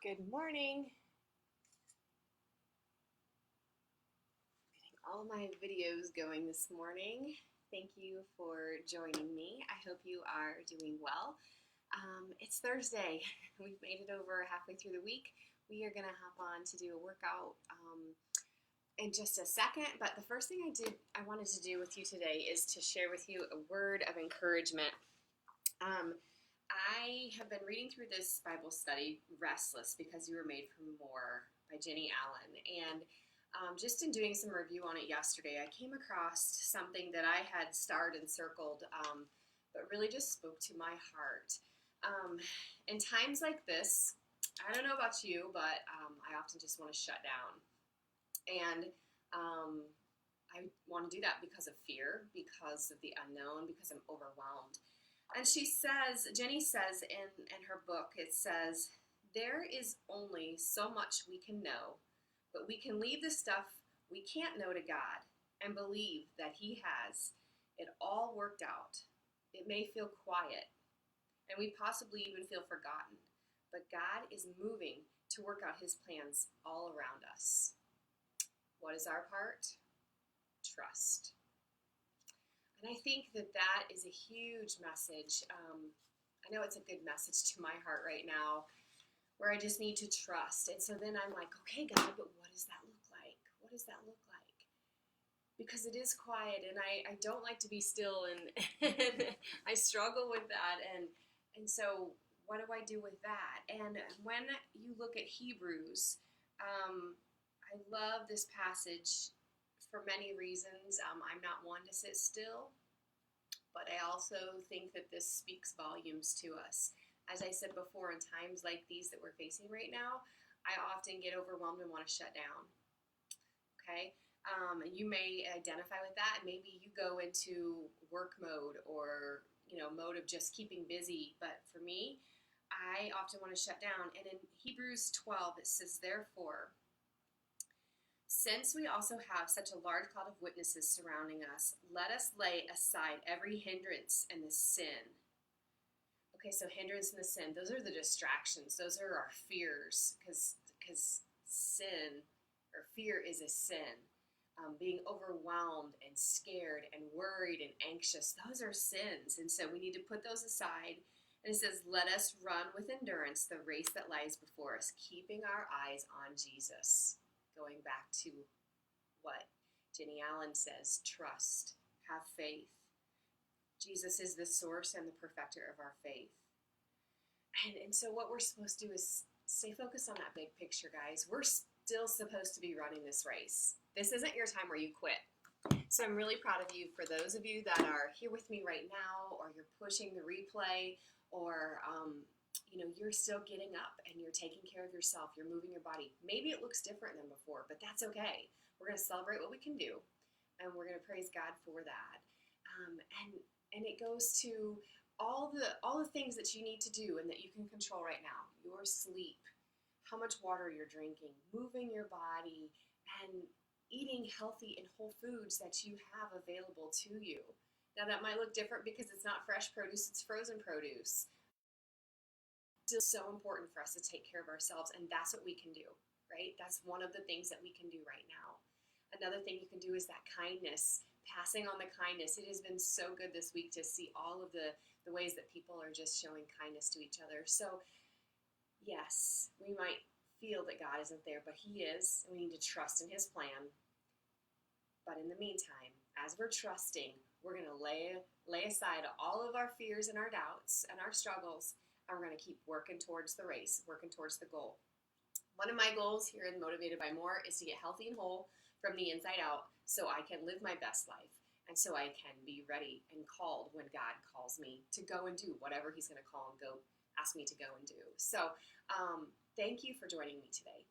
Good morning. Getting all my videos going this morning. Thank you for joining me. I hope you are doing well. It's Thursday. We've made it over halfway through the week. We are going to hop on to do a workout in just a second. But the first thing I wanted to do with you today is to share with you a word of encouragement. I have been reading through this Bible study, Restless Because You Were Made for More by Jenny Allen. And just in doing some review on it yesterday, I came across something that I had starred and circled, but really just spoke to my heart. In times like this, I don't know about you, but I often just want to shut down. And I want to do that because of fear, because of the unknown, because I'm overwhelmed. And Jenny says in her book, it says, there is only so much we can know, but we can leave the stuff we can't know to God and believe that He has it all worked out. It may feel quiet, and we possibly even feel forgotten, but God is moving to work out His plans all around us. What is our part? Trust. And I think that is a huge message. I know it's a good message to my heart right now, where I just need to trust. And so then I'm like, okay, God, but what does that look like? What does that look like? Because it is quiet, and I don't like to be still, and I struggle with that. And so what do I do with that? And when you look at Hebrews, I love this passage for many reasons. I'm not one to sit still, but I also think that this speaks volumes to us. As I said before, in times like these that we're facing right now, I often get overwhelmed and want to shut down. Okay? You may identify with that, and maybe you go into work mode or mode of just keeping busy. But for me, I often want to shut down. And in Hebrews 12, it says, therefore, since we also have such a large cloud of witnesses surrounding us, let us lay aside every hindrance and the sin. Okay, so hindrance and the sin, those are the distractions. Those are our fears, because sin, or fear is a sin. Being overwhelmed and scared and worried and anxious, those are sins. And so we need to put those aside. And it says, let us run with endurance the race that lies before us, keeping our eyes on Jesus. Going back to what Jenny Allen says, trust, have faith. Jesus is the source and the perfecter of our faith. And so what we're supposed to do is stay focused on that big picture, guys. We're still supposed to be running this race. This isn't your time where you quit. So I'm really proud of you. For those of you that are here with me right now, or you're pushing the replay, or you're still getting up and you're taking care of yourself, you're moving your body. Maybe it looks different than before, but that's okay. We're going to celebrate what we can do, and we're going to praise God for that. And it goes to all the things that you need to do and that you can control right now. Your sleep, how much water you're drinking, moving your body, and eating healthy and whole foods that you have available to you. Now that might look different because it's not fresh produce, it's frozen produce. It's so important for us to take care of ourselves, and that's what we can do, right? That's one of the things that we can do right now. Another thing you can do is that kindness, passing on the kindness. It has been so good this week to see all of the ways that people are just showing kindness to each other. So, yes, we might feel that God isn't there, but He is, and we need to trust in His plan. But in the meantime, as we're trusting, we're going to lay aside all of our fears and our doubts and our struggles, and we're going to keep working towards the race, working towards the goal. One of my goals here in Motivated by More is to get healthy and whole from the inside out so I can live my best life, and so I can be ready and called when God calls me to go and do whatever He's going to ask me to go and do. So thank you for joining me today.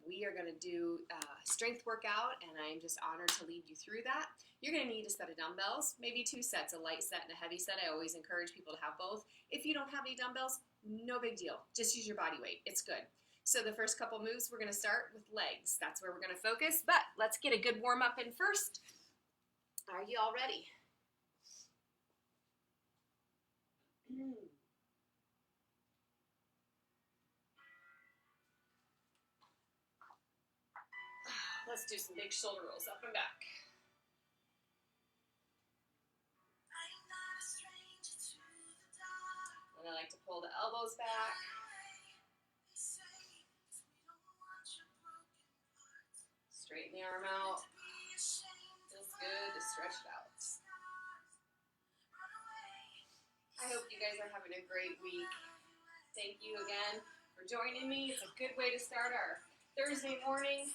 We are going to do a strength workout, and I'm just honored to lead you through that. You're going to need a set of dumbbells, maybe 2 sets, a light set and a heavy set. I always encourage people to have both. If you don't have any dumbbells, no big deal. Just use your body weight. It's good. So the first couple moves, we're going to start with legs. That's where we're going to focus, but let's get a good warm-up in first. Are you all ready? Let's do some big shoulder rolls up and back. And I like to pull the elbows back. Straighten the arm out. Feels good to stretch it out. I hope you guys are having a great week. Thank you again for joining me. It's a good way to start our Thursday morning.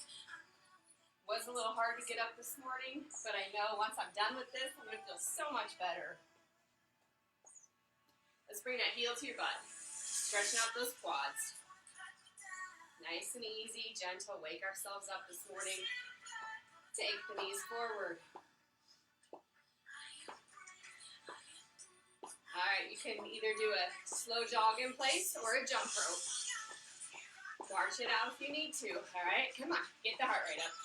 Was a little hard to get up this morning, but I know once I'm done with this, I'm going to feel so much better. Let's bring that heel to your butt. Stretching out those quads. Nice and easy, gentle. Wake ourselves up this morning. Take the knees forward. All right, you can either do a slow jog in place or a jump rope. March it out if you need to. All right, come on, get the heart rate up.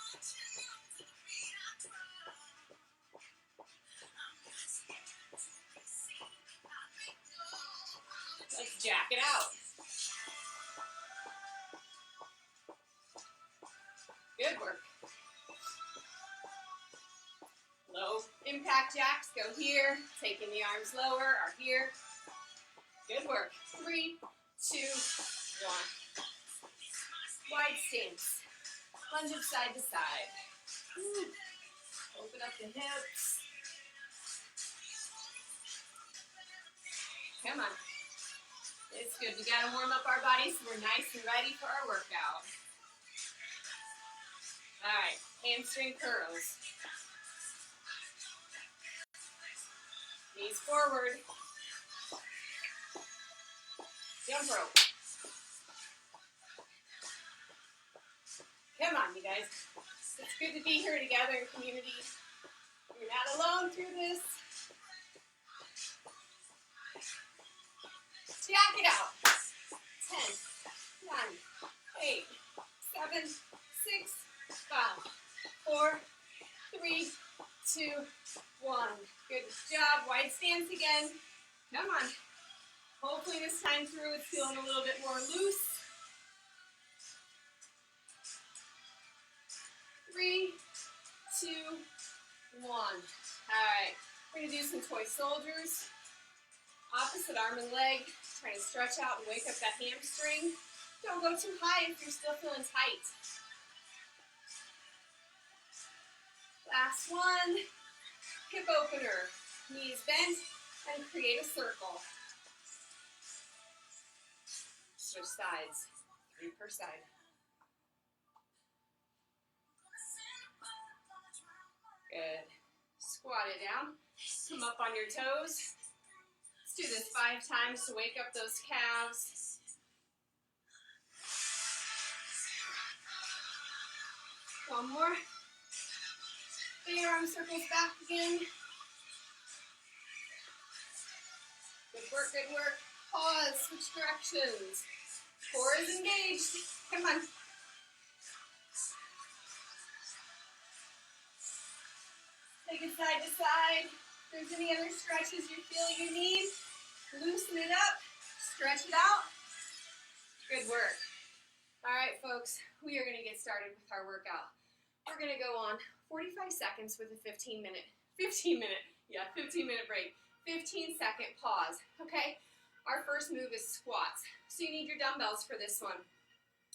Let's jack it out. Good work. Low impact jacks, go here. Taking the arms lower are here. Good work. 3, 2, 1. Wide stance. Lunge of side to side. Open up the hips. Come on. It's good. We got to warm up our bodies so we're nice and ready for our workout. All right, hamstring curls. Knees forward. Jump rope. Come on, you guys. It's good to be here together in community. You're not alone through this. Jack it out. 10, 9, 8, 7, 6, 5, 4, 3, 2, 1. Good job. Wide stance again. Come on. Hopefully this time through it's feeling a little bit more loose. 3, 2, 1. All right. We're going to do some toy soldiers. Opposite arm and leg. Trying to stretch out and wake up that hamstring. Don't go too high if you're still feeling tight. Last one. Hip opener. Knees bent and create a circle. Switch sides. 3 per side. Good. Squat it down. Come up on your toes. Let's do this 5 times to wake up those calves. One more. Bring your arm circles back again. Good work, good work. Pause, switch directions. Core is engaged. Come on. Take it side to side. If there's any other stretches you feel you need, loosen it up, stretch it out. Good work. All right, folks, we are going to get started with our workout. We're going to go on 45 seconds with a 15-minute break. 15-second pause, okay? Our first move is squats. So you need your dumbbells for this one.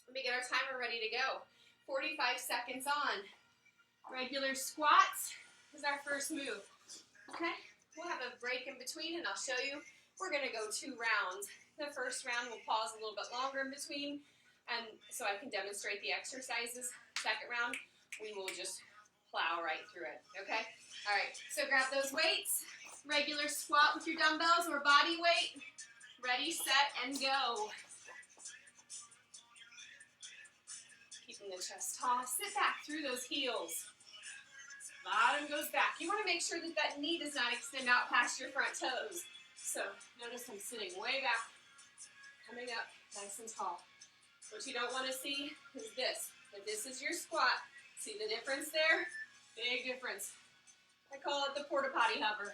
Let me get our timer ready to go. 45 seconds on. Regular squats is our first move, okay? We'll have a break in between and I'll show you. We're gonna go 2 rounds. The first round we'll pause a little bit longer in between and so I can demonstrate the exercises. Second round, we will just plow right through it, okay? All right, so grab those weights. Regular squat with your dumbbells or body weight. Ready, set, and go. Keeping the chest tall. Sit back through those heels. Bottom goes back. You want to make sure that that knee does not extend out past your front toes. So notice I'm sitting way back, coming up nice and tall. What you don't want to see is this. If this is your squat, see the difference there? Big difference. I call it the porta potty hover.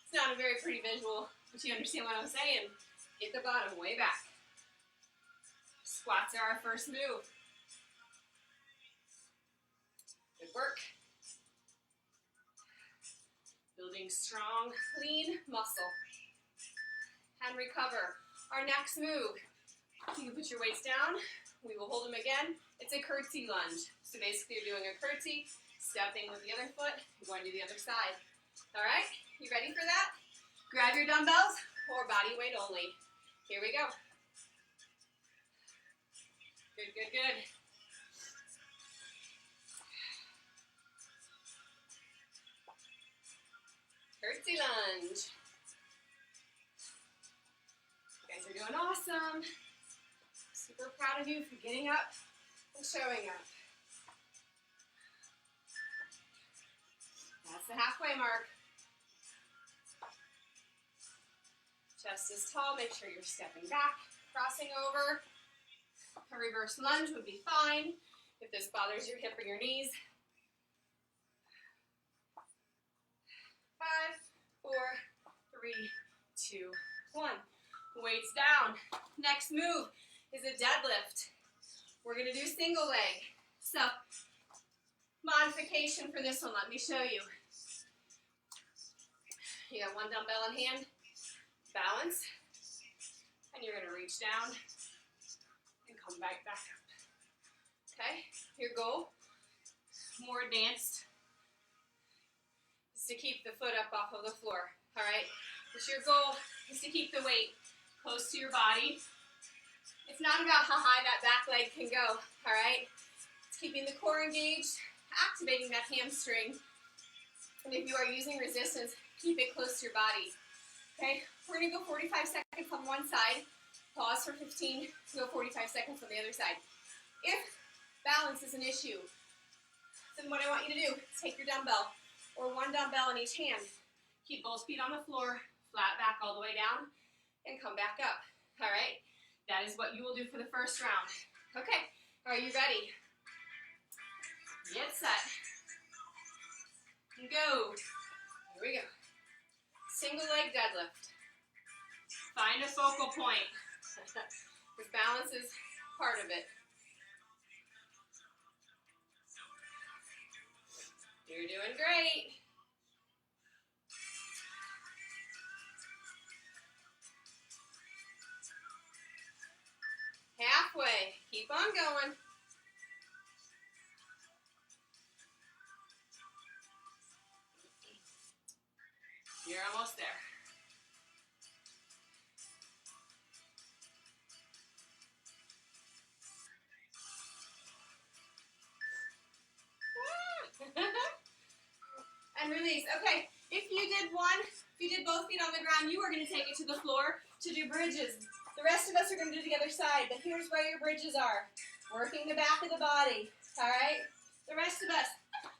It's not a very pretty visual, but you understand what I'm saying. Get the bottom way back. Squats are our first move. Good work. Building strong, lean muscle. And recover. Our next move, you can put your weights down. We will hold them again. It's a curtsy lunge. So basically you're doing a curtsy, stepping with the other foot, and going to the other side. All right, you ready for that? Grab your dumbbells or body weight only. Here we go. Good, good, good. Curtsy lunge. You guys are doing awesome. Super proud of you for getting up and showing up. That's the halfway mark. Chest is tall. Make sure you're stepping back, crossing over. A reverse lunge would be fine if this bothers your hip or your knees. 5, 4, 3, 2, 1. Weights down. Next move is a deadlift. We're going to do single leg. So, modification for this one. Let me show you. You got one dumbbell in hand. Balance. And you're going to reach down and come back up. Okay? Your goal, more advanced, is to keep the foot up off of the floor. All right? But your goal is to keep the weight close to your body. It's not about how high that back leg can go. All right? It's keeping the core engaged, activating that hamstring. And if you are using resistance, keep it close to your body. Okay? We're going to go 45 seconds on one side, pause for 15, go 45 seconds on the other side. If balance is an issue, then what I want you to do is take your dumbbell, or one dumbbell in each hand. Keep both feet on the floor, flat back all the way down, and come back up. All right? That is what you will do for the first round. Okay, are you ready? Get set. And go. Here we go. Single leg deadlift. Find a focal point. Because balance is part of it. You're doing great. Halfway. Keep on going. You're almost there. And release. Okay, if you did both feet on the ground, you are going to take it to the floor to do bridges. The rest of us are going to do the other side, but here's where your bridges are. Working the back of the body, all right? The rest of us,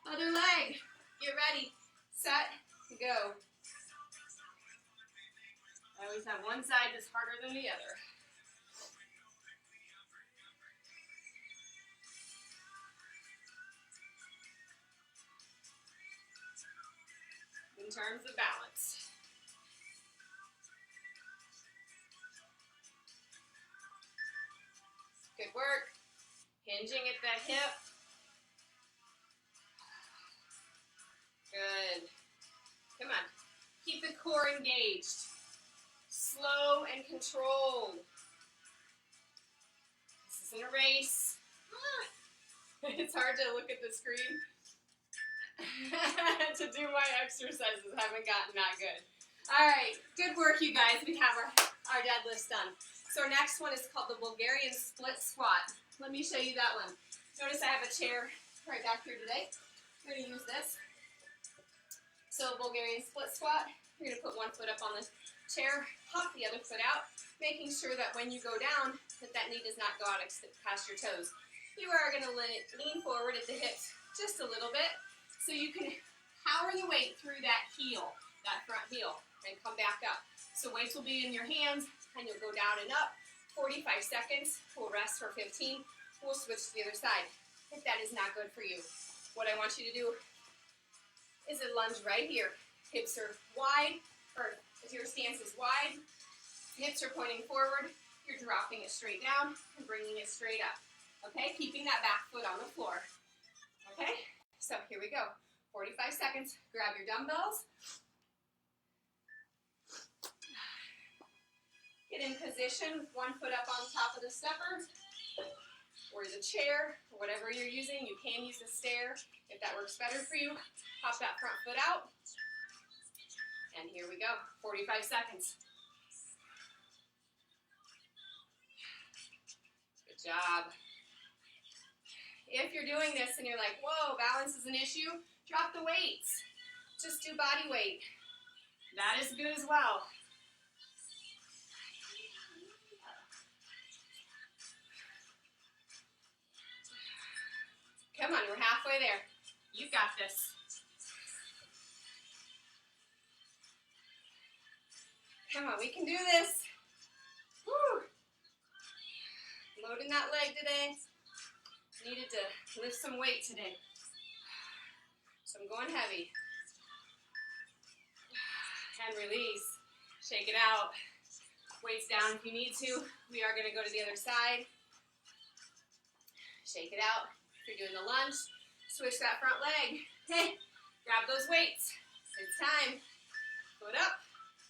other leg. Get ready, set, go. I always have one side that's harder than the other. In terms of balance. Good work. Hinging at the hip. Good. Come on. Keep the core engaged. Slow and controlled. This isn't a race. It's hard to look at the screen. To do my exercises, haven't gotten that good. All right, good work, you guys. We have our deadlifts done. So our next one is called the Bulgarian split squat. Let me show you that one. Notice I have a chair right back here today. We're going to use this. So Bulgarian split squat. You're going to put one foot up on this chair, hop the other foot out, making sure that when you go down, that knee does not go out past your toes. You are going to lean forward at the hips just a little bit, so you can power the weight through that heel, that front heel, and come back up. So weights will be in your hands, and you'll go down and up. 45 seconds, we'll rest for 15, we'll switch to the other side. If that is not good for you, what I want you to do is a lunge right here. Hips are wide, or your stance is wide, hips are pointing forward, you're dropping it straight down and bringing it straight up. Okay, keeping that back foot on the floor. Okay, So here we go. 45 seconds. Grab your dumbbells. Get in position with one foot up on top of the stepper or the chair, or whatever you're using. You can use the stair if that works better for you. Pop that front foot out. And here we go. 45 seconds. Good job. If you're doing this and you're like, whoa, balance is an issue, drop the weights. Just do body weight. That is good as well. Come on, we're halfway there. You got this. Come on, we can do this. Woo. Loading that leg today. Needed to lift some weight today. So I'm going heavy. And release. Shake it out. Weights down if you need to. We are going to go to the other side. Shake it out. If you're doing the lunge, switch that front leg. Okay, grab those weights. It's time. Foot up.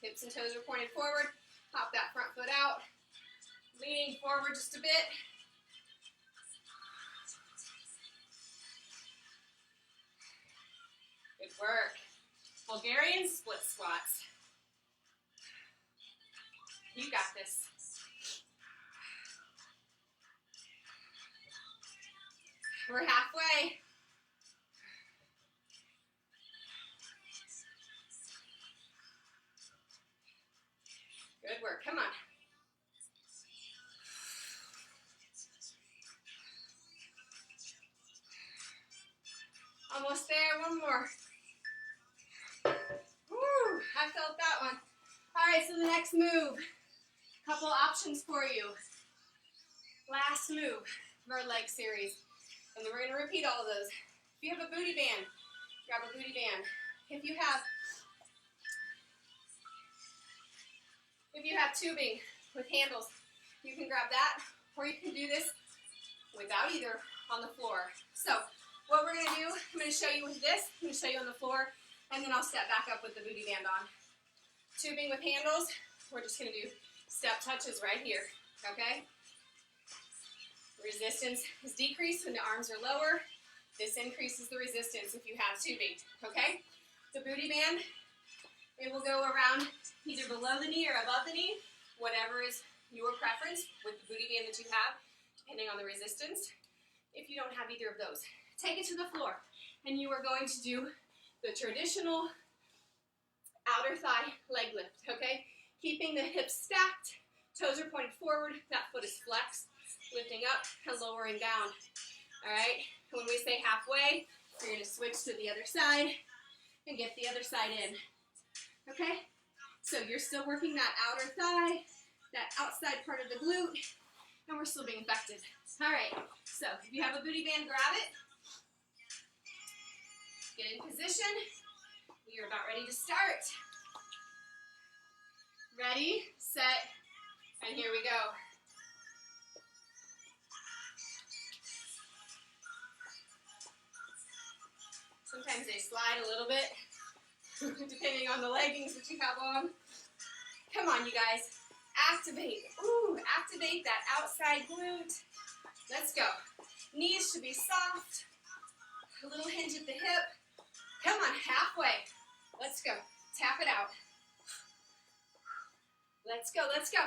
Hips and toes are pointed forward. Pop that front foot out. Leaning forward just a bit. Good work. Bulgarian split squats. You got this. We're halfway. Good work. Come on. Almost there. One more. Woo! I felt that one. All right, so the next move. Couple options for you. Last move of our leg series. And then we're going to repeat all of those. If you have a booty band, grab a booty band. If you have tubing with handles, you can grab that, or you can do this without either on the floor. So what we're going to do, I'm going to show you with this, I'm going to show you on the floor, and then I'll step back up with the booty band on. Tubing with handles, we're just going to do step touches right here, okay? Resistance is decreased when the arms are lower. This increases the resistance if you have tubing, okay? The booty band, it will go around either below the knee or above the knee, whatever is your preference with the booty band that you have, depending on the resistance. If you don't have either of those, take it to the floor, and you are going to do the traditional outer thigh leg lift, okay? Keeping the hips stacked, toes are pointed forward, that foot is flexed, lifting up and lowering down, all right? When we say halfway, you're going to switch to the other side and get the other side in, okay? So you're still working that outer thigh, that outside part of the glute, and we're still being effective. All right, so if you have a booty band, grab it. Get in position. You're about ready to start. Ready, set, and here we go. Sometimes they slide a little bit, depending on the leggings that you have on. Come on, you guys. Activate. Ooh, activate that outside glute. Let's go. Knees should be soft. A little hinge at the hip. Come on, halfway. Let's go. Tap it out. Let's go, let's go.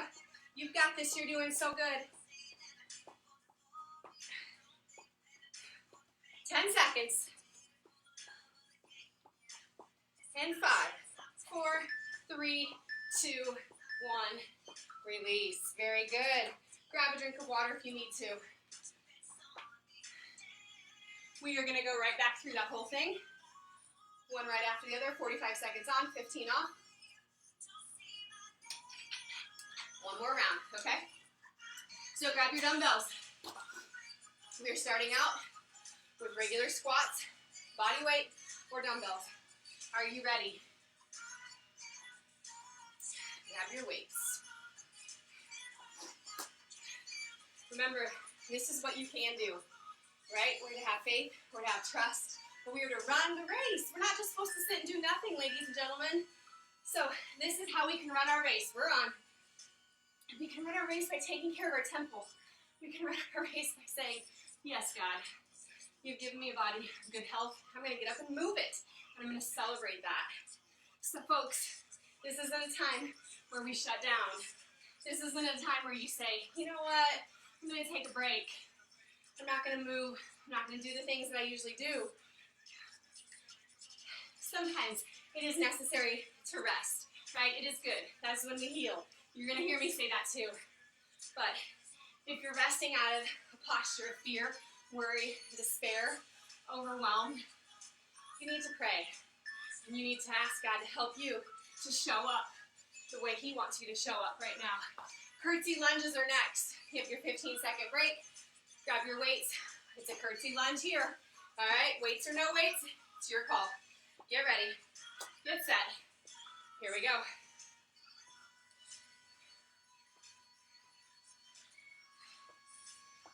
You've got this. You're doing so good. 10 seconds. And 5, 4, 3, 2, 1. Release. Very good. Grab a drink of water if you need to. We are going to go right back through that whole thing. One right after the other. 45 seconds on, 15 off. One more round, okay? So grab your dumbbells. We're starting out with regular squats, body weight, or dumbbells. Are you ready? Grab your weights. Remember, this is what you can do, right? We're to have faith, we're to have trust, but we are to run the race. We're not just supposed to sit and do nothing, ladies and gentlemen. So this is how we can run our race. We're on. We can run our race by taking care of our temple. We can run our race by saying, yes, God, you've given me a body of good health. I'm going to get up and move it, and I'm going to celebrate that. So, folks, this isn't a time where we shut down. This isn't a time where you say, you know what, I'm going to take a break. I'm not going to move. I'm not going to do the things that I usually do. Sometimes it is necessary to rest, right? It is good. That's when we heal. You're going to hear me say that too. But if you're resting out of a posture of fear, worry, despair, overwhelmed, you need to pray. And you need to ask God to help you to show up the way He wants you to show up right now. Curtsy lunges are next. You have your 15-second break. Grab your weights. It's a curtsy lunge here. All right, weights or no weights, it's your call. Get ready. Get set. Here we go.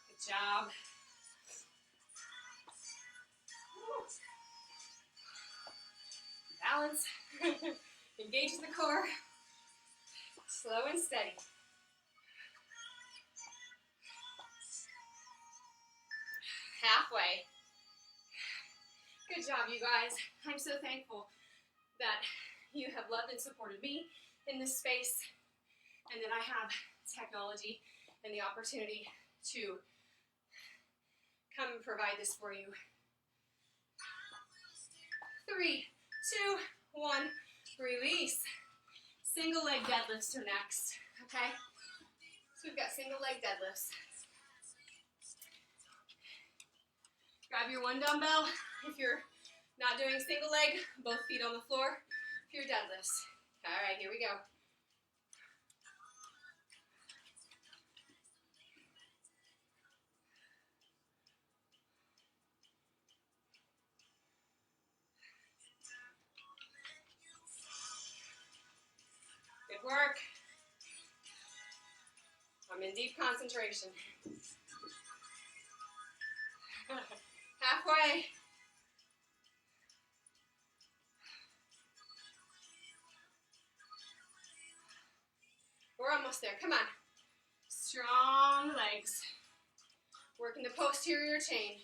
Good job. Balance. Engage the core. Slow and steady. Halfway. Good job, you guys. I'm so thankful that you have loved and supported me in this space, and that I have technology and the opportunity to come and provide this for you. 3, 2, 1, release. Single leg deadlifts are next, okay? So we've got single leg deadlifts. Grab your one dumbbell. If you're not doing single leg, both feet on the floor for your deadlifts. All right, here we go. Good work. I'm in deep concentration. Halfway. We're almost there. Come on. Strong legs. Working the posterior chain.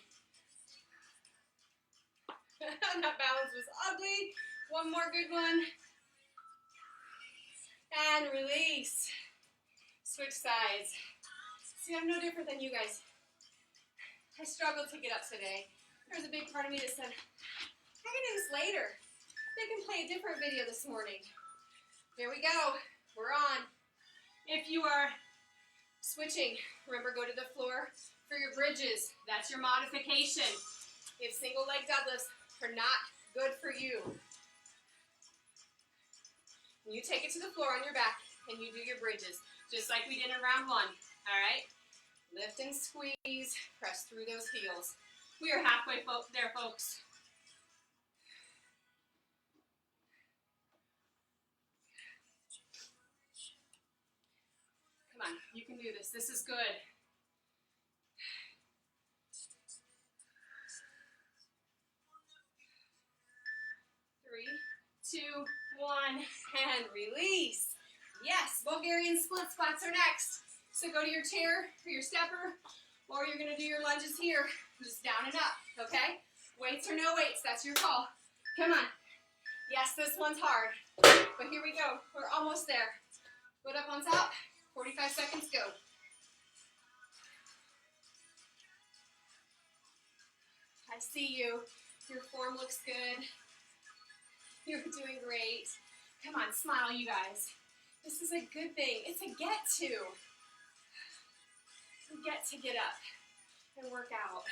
That balance was ugly. One more good one. And release. Switch sides. See, I'm no different than you guys. I struggled to get up today. There was a big part of me that said, I can do this later. They can play a different video this morning. There we go. We're on. If you are switching, remember, go to the floor for your bridges. That's your modification. If single leg deadlifts are not good for you, you take it to the floor on your back and you do your bridges, just like we did in round 1. All right? Lift and squeeze. Press through those heels. We are halfway there, folks. Come on, you can do this. This is good. 3, 2, 1, and release. Yes, Bulgarian split squats are next. So go to your chair for your stepper, or you're going to do your lunges here, just down and up, okay? Weights or no weights, that's your call. Come on. Yes, this one's hard, but here we go. We're almost there. Foot up on top, 45 seconds, go. I see you. Your form looks good. You're doing great. Come on, smile, you guys. This is a good thing. It's a get to. We get to get up and work out.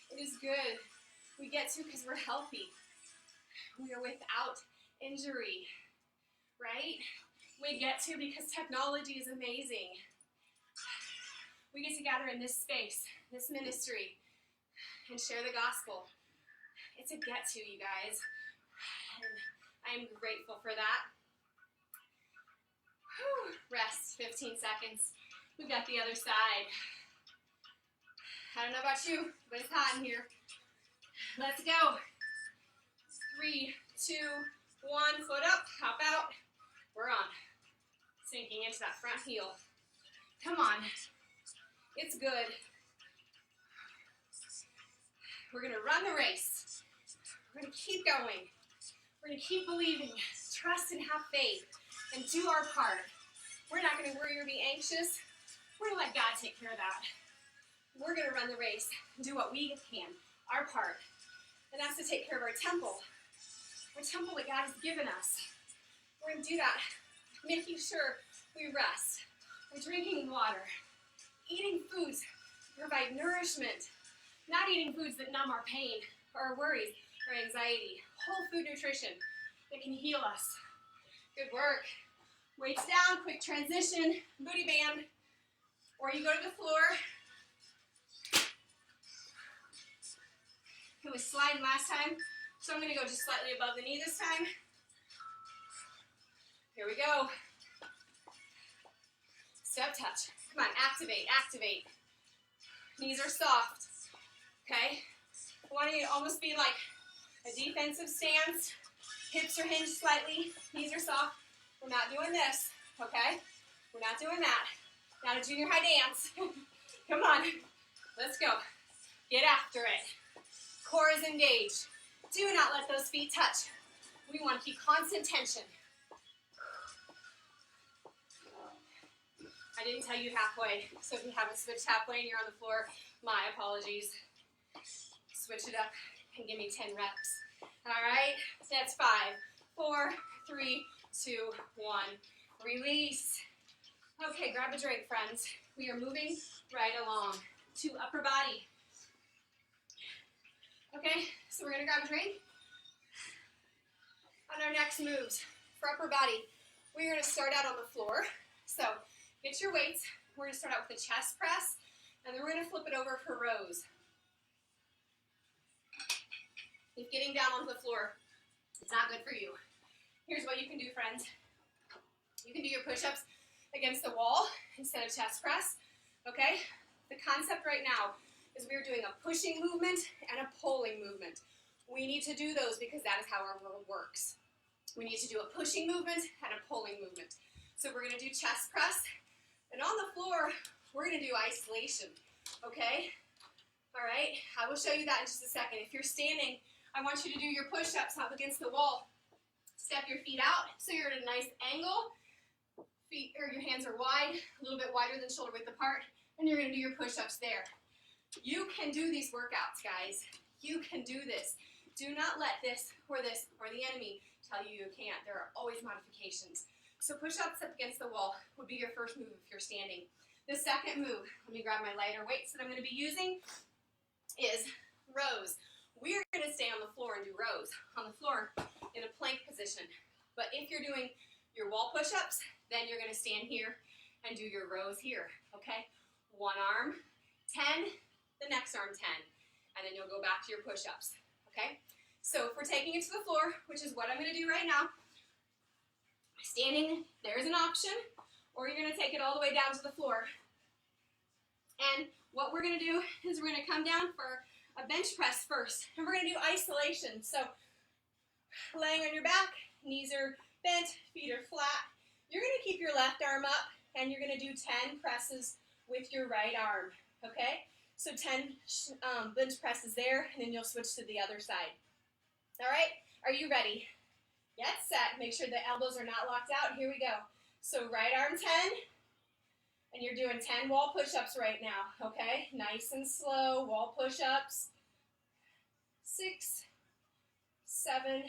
It is good. We get to because we're healthy. We are without injury, right? We get to because technology is amazing. We get to gather in this space, this ministry, and share the gospel. It's a get to, you guys. And I'm grateful for that. Whew. Rest, 15 seconds. We've got the other side. I don't know about you, but it's hot in here. Let's go. 3, 2, 1. Foot up, hop out. We're on. Sinking into that front heel. Come on. It's good. We're going to run the race. We're going to keep going. We're going to keep believing. Trust and have faith. And do our part. We're not going to worry or be anxious. We're going to let God take care of that. We're going to run the race and do what we can, our part. And that's to take care of our temple that God has given us. We're going to do that, making sure we rest. We're drinking water, eating foods that provide nourishment, not eating foods that numb our pain or our worries or anxiety. Whole food nutrition that can heal us. Good work. Weights down, quick transition, booty band, or you go to the floor. It was sliding last time, so I'm going to go just slightly above the knee this time. Here we go. Step touch. Come on, activate, activate. Knees are soft, okay? I want you to almost be like a defensive stance. Hips are hinged slightly, knees are soft. We're not doing this, okay? We're not doing that. Not a junior high dance. Come on, let's go. Get after it. Core is engaged. Do not let those feet touch. We want to keep constant tension. I didn't tell you halfway, so if you haven't switched halfway and you're on the floor, my apologies. Switch it up and give me 10 reps. All right, that's 5, 4, 3, 2, 1. Release. Okay, grab a drink, friends. We are moving right along to upper body. Okay, so we're going to grab a drink. On our next moves for upper body, we're going to start out on the floor. So get your weights. We're going to start out with a chest press, and then we're going to flip it over for rows. If getting down onto the floor is not good for you, here's what you can do, friends. You can do your push-ups against the wall instead of chest press, okay? The concept right now is we're doing a pushing movement and a pulling movement. We need to do those because that is how our world works. We need to do a pushing movement and a pulling movement. So we're going to do chest press, and on the floor, we're going to do isolation, okay? All right, I will show you that in just a second. If you're standing, I want you to do your push-ups up against the wall. Step your feet out so you're at a nice angle. Feet or your hands are wide, a little bit wider than shoulder width apart, and you're going to do your push-ups there. You can do these workouts, guys. You can do this. Do not let this or the enemy tell you you can't. There are always modifications. So push-ups up against the wall would be your first move if you're standing. The second move, let me grab my lighter weights that I'm going to be using, is rows. We're going to stay on the floor and do rows on the floor in a plank position. But if you're doing your wall push-ups, then you're going to stand here and do your rows here, okay? One arm, 10, the next arm 10, and then you'll go back to your push-ups, okay? So if we're taking it to the floor, which is what I'm going to do right now, standing, there's an option, or you're going to take it all the way down to the floor. And what we're going to do is we're going to come down for a bench press first, and we're going to do isolation. So laying on your back, knees are bent, feet are flat. You're going to keep your left arm up, and you're going to do 10 presses with your right arm, okay? So 10 bench presses there, and then you'll switch to the other side. All right, are you ready? Get set. Make sure the elbows are not locked out. Here we go. So right arm 10, and you're doing 10 wall push-ups right now, okay? Nice and slow, wall push-ups. 6, 7, 8,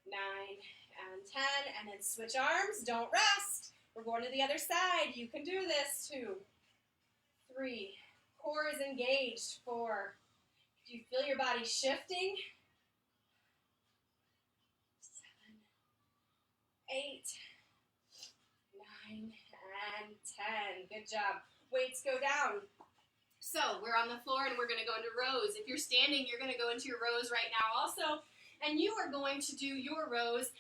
9, and 10, and then switch arms. Don't rest. We're going to the other side. You can do this. 2, 3, core is engaged. 4. Do you feel your body shifting? 7, 8, 9, and 10. Good job. Weights go down. So we're on the floor and we're going to go into rows. If you're standing, you're going to go into your rows right now also. And you are going to do your rows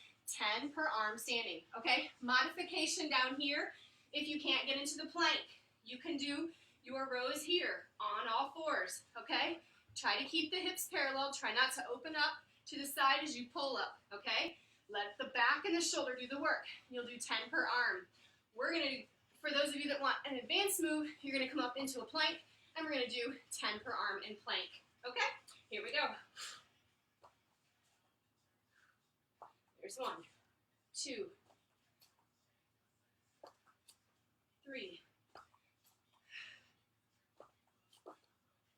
10 per arm standing, okay? Modification down here, if you can't get into the plank, you can do your rows here on all fours, okay? Try to keep the hips parallel. Try not to open up to the side as you pull up, okay? Let the back and the shoulder do the work. You'll do 10 per arm. We're going to do, for those of you that want an advanced move, you're going to come up into a plank, and we're going to do 10 per arm in plank, okay? Here we go. There's 1, 2, 3,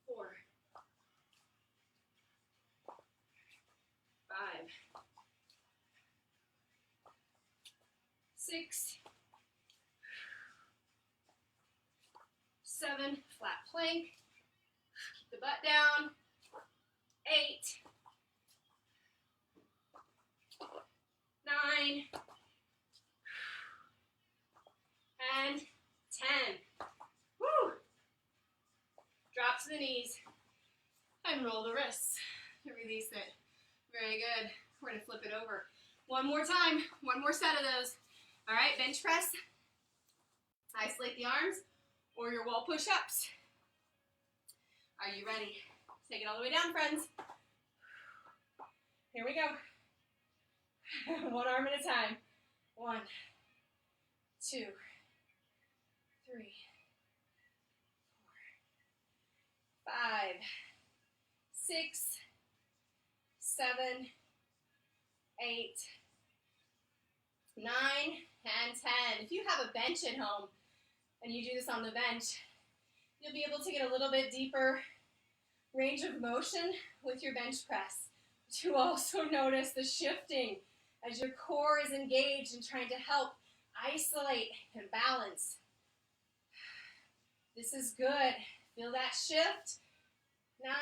4, 5, 6, 7, flat plank, keep the butt down, 8, 9, and 10. Woo! Drop to the knees and roll the wrists to release it. Very good. We're going to flip it over. One more time. One more set of those. All right, bench press. Isolate the arms or your wall push-ups. Are you ready? Take it all the way down, friends. Here we go. One arm at a time. 1, 2, 3, 4, 5, 6, 7, 8, 9, and 10. If you have a bench at home and you do this on the bench, you'll be able to get a little bit deeper range of motion with your bench press. To also notice the shifting as your core is engaged and trying to help isolate and balance. This is good. Feel that shift. 9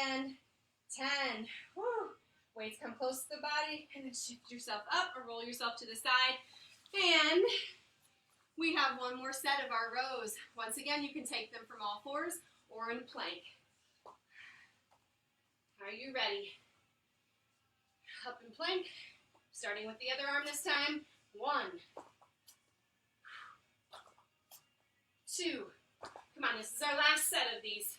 and 10. Woo. Weights come close to the body, and then shift yourself up or roll yourself to the side. And we have one more set of our rows. Once again, you can take them from all fours or in plank. Are you ready? Up in plank, starting with the other arm this time. 1, 2, come on, this is our last set of these.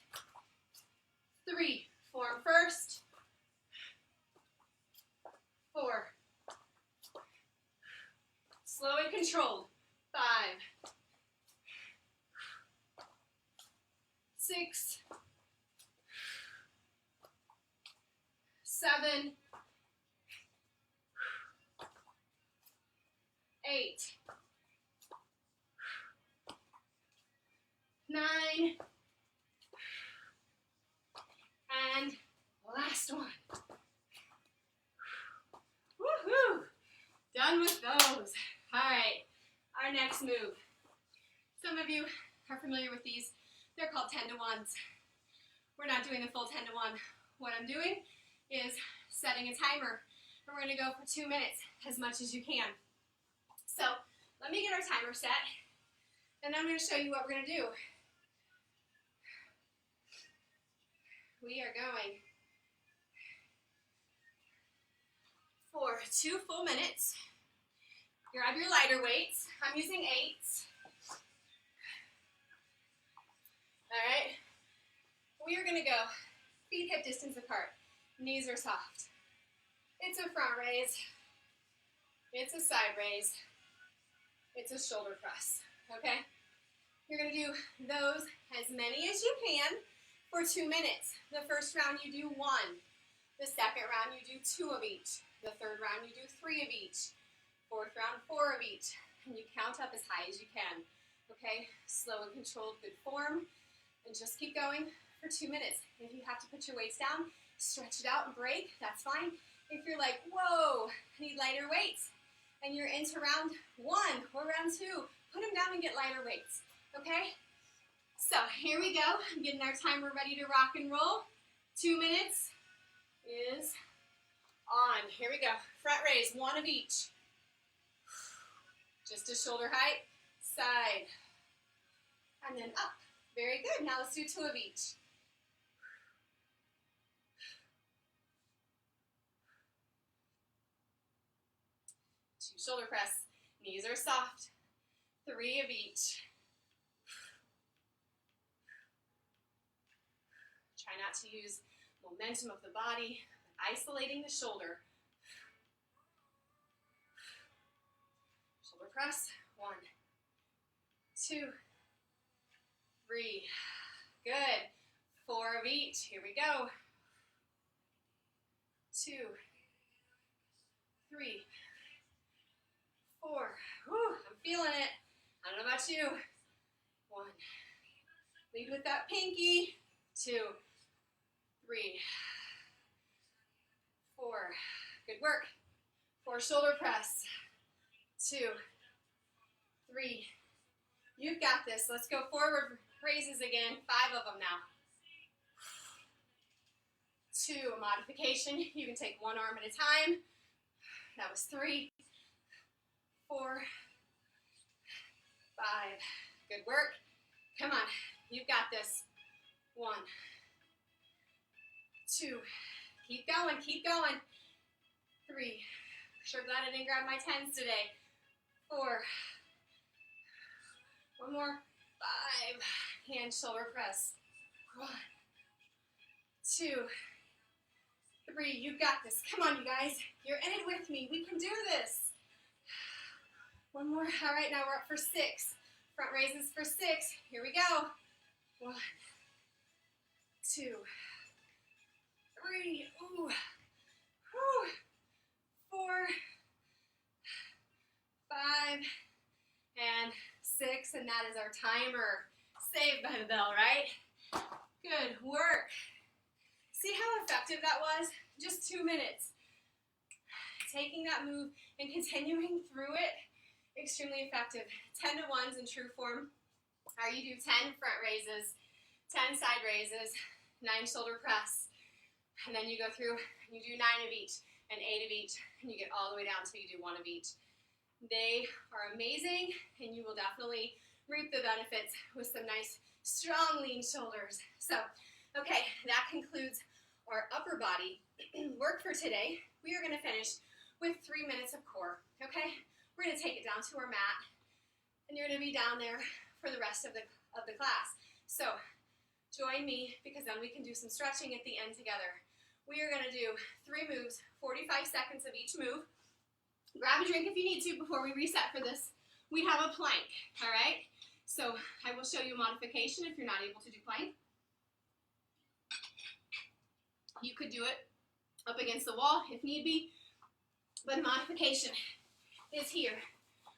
3, form first. 4, slow and controlled. 5, 6, 7, 8, 9, and last one. Woohoo! Done with those. All right, our next move. Some of you are familiar with these. They're called 10 to 1s. We're not doing the full 10 to 1. What I'm doing is setting a timer, and we're going to go for 2 minutes, as much as you can. So let me get our timer set, and I'm going to show you what we're going to do. We are going for 2 full minutes. Grab your lighter weights. I'm using 8s. All right. We are going to go feet hip distance apart. Knees are soft. It's a front raise. It's a side raise. It's a shoulder press. Okay? You're going to do those as many as you can for 2 minutes. The first round you do 1. The second round you do 2 of each. The third round you do 3 of each. Fourth round 4 of each. And you count up as high as you can. Okay? Slow and controlled, good form. And just keep going for 2 minutes. If you have to put your weights down, stretch it out and break, that's fine. If you're like, whoa, I need lighter weights, and you're into round 1 or round 2, put them down and get lighter weights, okay? So here we go. I'm getting our timer ready to rock and roll. 2 minutes is on. Here we go. Front raise, 1 of each. Just to shoulder height, side, and then up. Very good. Now let's do 2 of each. 2 shoulder press. Knees are soft. 3 of each. not to use momentum of the body, but isolating the shoulder. Shoulder press. 1, 2, 3. Good. 4 of each. Here we go. 2, 3, 4. Whew, I'm feeling it. I don't know about you. 1. Lead with that pinky. 2, 3, 4. Good work. 4 shoulder press. 2, 3. You've got this. Let's go forward raises again. 5 of them now. 2, a modification. You can take one arm at a time. That was 3, 4, 5. Good work. Come on. You've got this. 1, 2. Keep going. Keep going. 3. Sure glad I didn't grab my 10s today. 4. One more. 5. Hand shoulder press. 1, 2, 3. You got this. Come on, you guys. You're in it with me. We can do this. One more. All right, now we're up for 6. Front raises for 6. Here we go. 1, 2, 3. Ooh. Whew. 4, 5, and 6. And that is our timer. Saved by the bell, right? Good work. See how effective that was? Just 2 minutes. Taking that move and continuing through it, extremely effective. 10 to 1s in true form. Or you do 10 front raises, 10 side raises, 9 shoulder press, and then you go through and you do 9 of each and 8 of each, and you get all the way down until you do 1 of each. They are amazing, and you will definitely reap the benefits with some nice, strong, lean shoulders. So, okay, that concludes our upper body work for today. We are going to finish with 3 minutes of core, okay? We're going to take it down to our mat, and you're going to be down there for the rest of the class. So, join me, because then we can do some stretching at the end together. We are going to do 3 moves, 45 seconds of each move. Grab a drink if you need to before we reset for this. We have a plank, all right? So I will show you a modification if you're not able to do plank. You could do it up against the wall if need be, but a modification is here.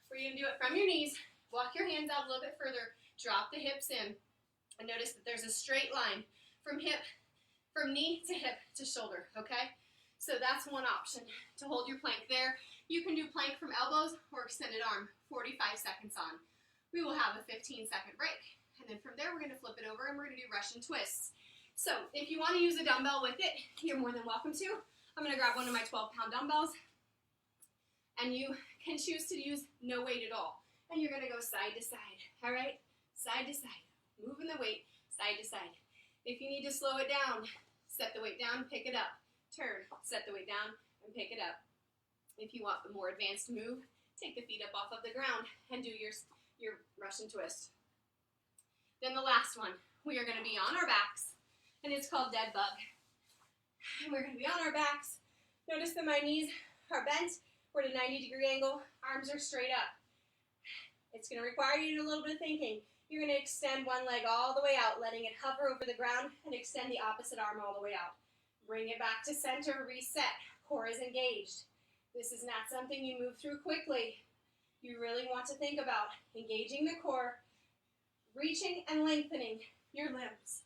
Where you can do it from your knees, walk your hands out a little bit further, drop the hips in, and notice that there's a straight line from knee to hip to shoulder, okay? So that's one option to hold your plank there. You can do plank from elbows or extended arm, 45 seconds on. We will have a 15-second break. And then from there, we're going to flip it over and we're going to do Russian twists. So if you want to use a dumbbell with it, you're more than welcome to. I'm going to grab one of my 12-pound dumbbells. And you can choose to use no weight at all. And you're going to go side to side, all right? Side to side, moving the weight side to side. If you need to slow it down, set the weight down, pick it up. Turn, set the weight down, and pick it up. If you want the more advanced move, take the feet up off of the ground and do your Russian twist. Then the last one, we are going to be on our backs, and it's called dead bug. And we're going to be on our backs. Notice that my knees are bent. We're at a 90-degree angle. Arms are straight up. It's going to require you to do a little bit of thinking. You're going to extend one leg all the way out, letting it hover over the ground, and extend the opposite arm all the way out. Bring it back to center, reset. Core is engaged. This is not something you move through quickly. You really want to think about engaging the core, reaching and lengthening your limbs.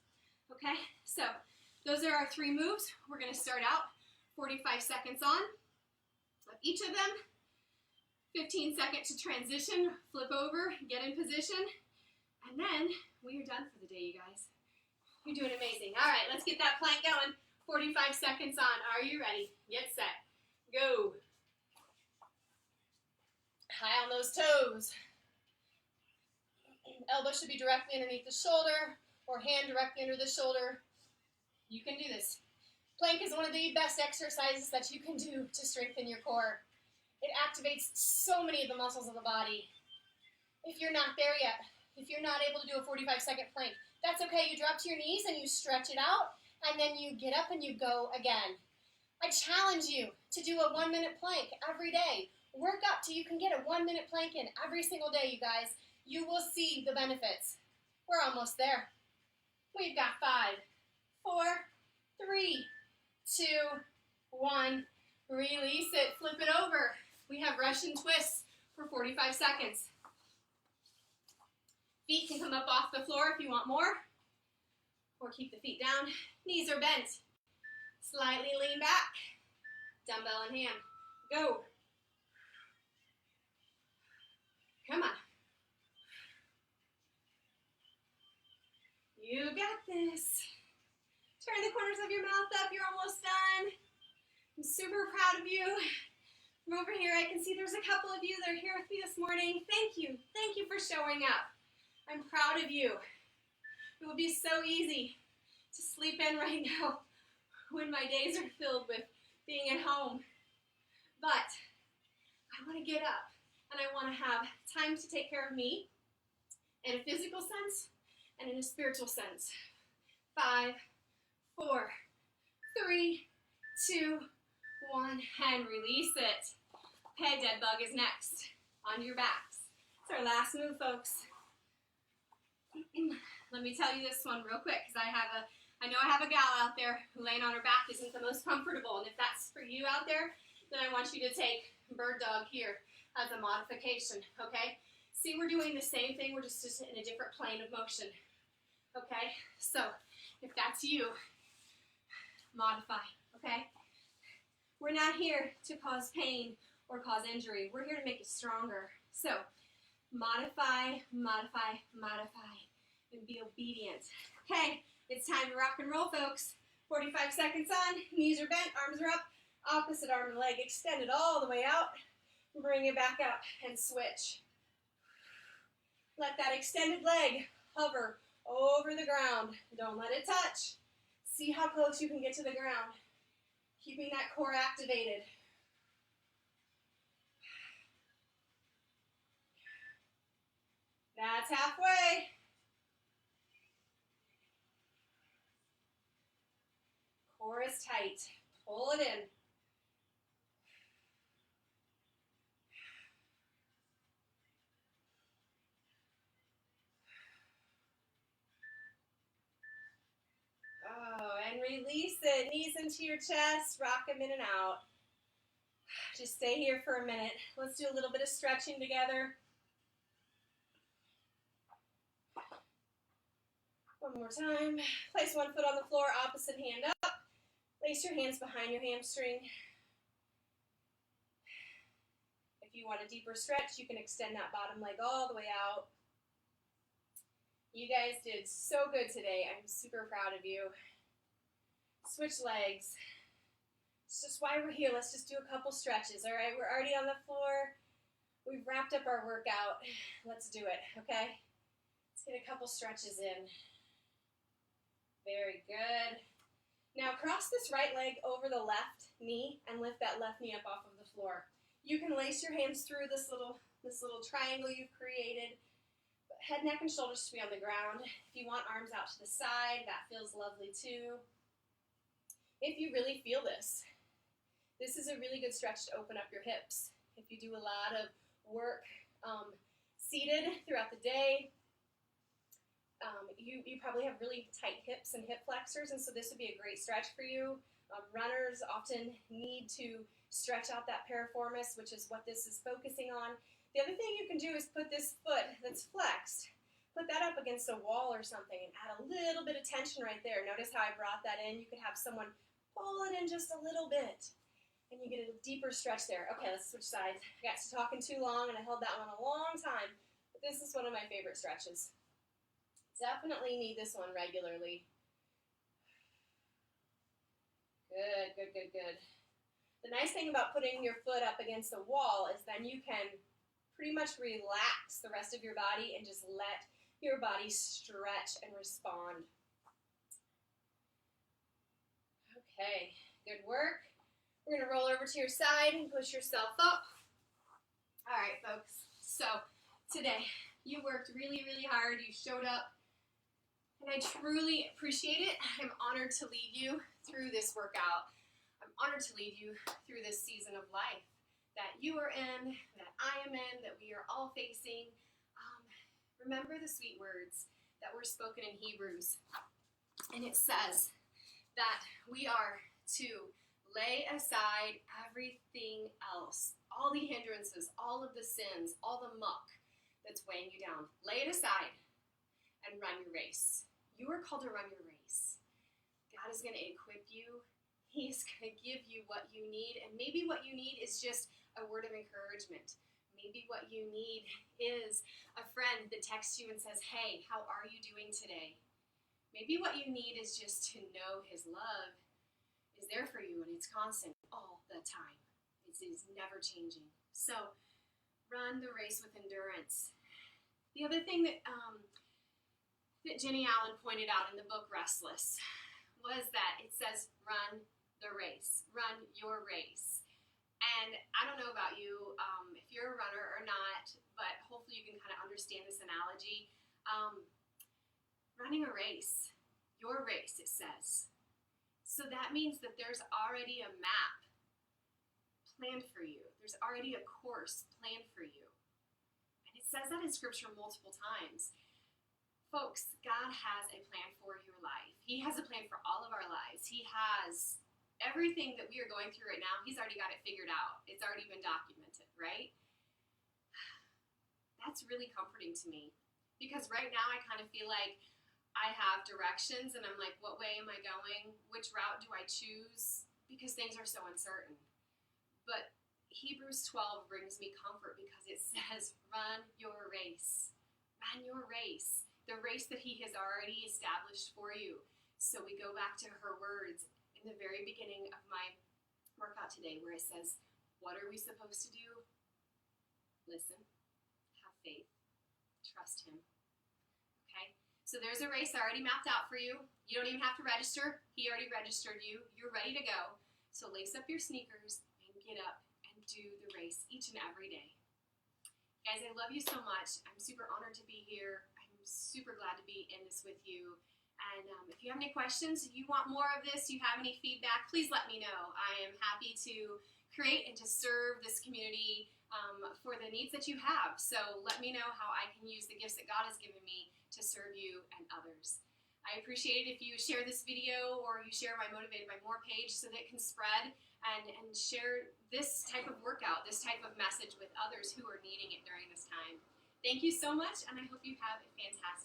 Okay, so those are our 3 moves. We're going to start out 45 seconds on of each of them. 15 seconds to transition, flip over, get in position, and then we are done for the day, you guys. You're doing amazing. All right, let's get that plank going. 45 seconds on. Are you ready? Get set. Go. High on those toes. Elbow should be directly underneath the shoulder or hand directly under the shoulder. You can do this. Plank is one of the best exercises that you can do to strengthen your core. It activates so many of the muscles of the body. If you're not there yet, if you're not able to do a 45-second plank, that's okay. You drop to your knees and you stretch it out, and then you get up and you go again. I challenge you to do a 1-minute plank every day. Work up till you can get a 1-minute plank in every single day, you guys. You will see the benefits. We're almost there. We've got 5, 4, 3, 2, 1. Release it. Flip it over. We have Russian twists for 45 seconds. Feet can come up off the floor if you want more, or keep the feet down. Knees are bent. Slightly lean back. Dumbbell in hand. Go. Come on. You got this. Turn the corners of your mouth up. You're almost done. I'm super proud of you. From over here, I can see there's a couple of you that are here with me this morning. Thank you. Thank you for showing up. I'm proud of you. It would be so easy to sleep in right now when my days are filled with being at home. But I want to get up and I want to have time to take care of me in a physical sense and in a spiritual sense. 5, 4, 3, 2, 1, and release it. Okay, dead bug is next. On your backs. It's our last move, folks. Let me tell you this one real quick, because I know I have a gal out there who laying on her back isn't the most comfortable, and if that's for you out there, then I want you to take bird dog here as a modification, okay? See, we're doing the same thing, we're just in a different plane of motion, okay? So, if that's you, modify, okay? We're not here to cause pain or cause injury. We're here to make it stronger. So, modify, modify, modify, and be obedient. Okay, it's time to rock and roll, folks. 45 seconds on, knees are bent, arms are up, opposite arm and leg extended all the way out. Bring it back up and switch. Let that extended leg hover over the ground. Don't let it touch. See how close you can get to the ground. Keeping that core activated. That's halfway. Core is tight. Pull it in. Oh, and release it. Knees into your chest. Rock them in and out. Just stay here for a minute. Let's do a little bit of stretching together. One more time. Place one foot on the floor, opposite hand up. Place your hands behind your hamstring. If you want a deeper stretch, you can extend that bottom leg all the way out. You guys did so good today. I'm super proud of you. Switch legs. It's just why we're here. Let's just do a couple stretches, all right? We're already on the floor. We've wrapped up our workout. Let's do it, okay? Let's get a couple stretches in. Very good. Now cross this right leg over the left knee and lift that left knee up off of the floor. You can lace your hands through this little triangle you've created. Head, neck, and shoulders should be on the ground. If you want arms out to the side, that feels lovely too. If you really feel this is a really good stretch to open up your hips. If you do a lot of work seated throughout the day, you probably have really tight hips and hip flexors, and so this would be a great stretch for you. Runners often need to stretch out that piriformis, which is what this is focusing on. The other thing you can do is put this foot that's flexed, put that up against a wall or something and add a little bit of tension right there. Notice how I brought that in. You could have someone pull it in just a little bit, and you get a deeper stretch there. Okay, let's switch sides. I got to talking too long, and I held that one a long time, but this is one of my favorite stretches. Definitely need this one regularly. Good, good, good, good. The nice thing about putting your foot up against the wall is then you can pretty much relax the rest of your body and just let your body stretch and respond. Okay, good work. We're going to roll over to your side and push yourself up. All right, folks. So today, you worked really, really hard. You showed up And I truly appreciate it. I'm honored to lead you through this workout. I'm honored to lead you through this season of life that you are in, that I am in, that we are all facing. Remember the sweet words that were spoken in Hebrews. And it says that we are to lay aside everything else, all the hindrances, all of the sins, all the muck that's weighing you down. Lay it aside and run your race. You are called to run your race. God is going to equip you. He's going to give you what you need. And maybe what you need is just a word of encouragement. Maybe what you need is a friend that texts you and says, hey, how are you doing today? Maybe what you need is just to know his love is there for you and it's constant all the time. It is never changing. So run the race with endurance. The other thing that Jenny Allen pointed out in the book Restless was that it says run the race, run your race. And I don't know about you, if you're a runner or not, but hopefully you can kind of understand this analogy. Running a race, your race, it says. So that means that there's already a map planned for you. There's already a course planned for you. And it says that in Scripture multiple times. Folks, God has a plan for your life. He has a plan for all of our lives. He has everything that we are going through right now. He's already got it figured out. It's already been documented, right? That's really comforting to me. Because right now I kind of feel like I have directions and I'm like, what way am I going? Which route do I choose? Because things are so uncertain. But Hebrews 12 brings me comfort because it says, run your race. Run your race. The race that he has already established for you. So we go back to her words in the very beginning of my workout today where it says, what are we supposed to do? Listen, have faith, trust him. Okay? So there's a race already mapped out for you. You don't even have to register. He already registered you. You're ready to go. So lace up your sneakers and get up and do the race each and every day. Guys, I love you so much. I'm super honored to be here. I'm super glad to be in this with you. And if you have any questions, if you want more of this, you have any feedback, please let me know. I am happy to create and to serve this community for the needs that you have. So let me know how I can use the gifts that God has given me to serve you and others. I appreciate it if you share this video or you share my Motivated by More page so that it can spread and share this type of workout, this type of message with others who are needing it during this time. Thank you so much, and I hope you have a fantastic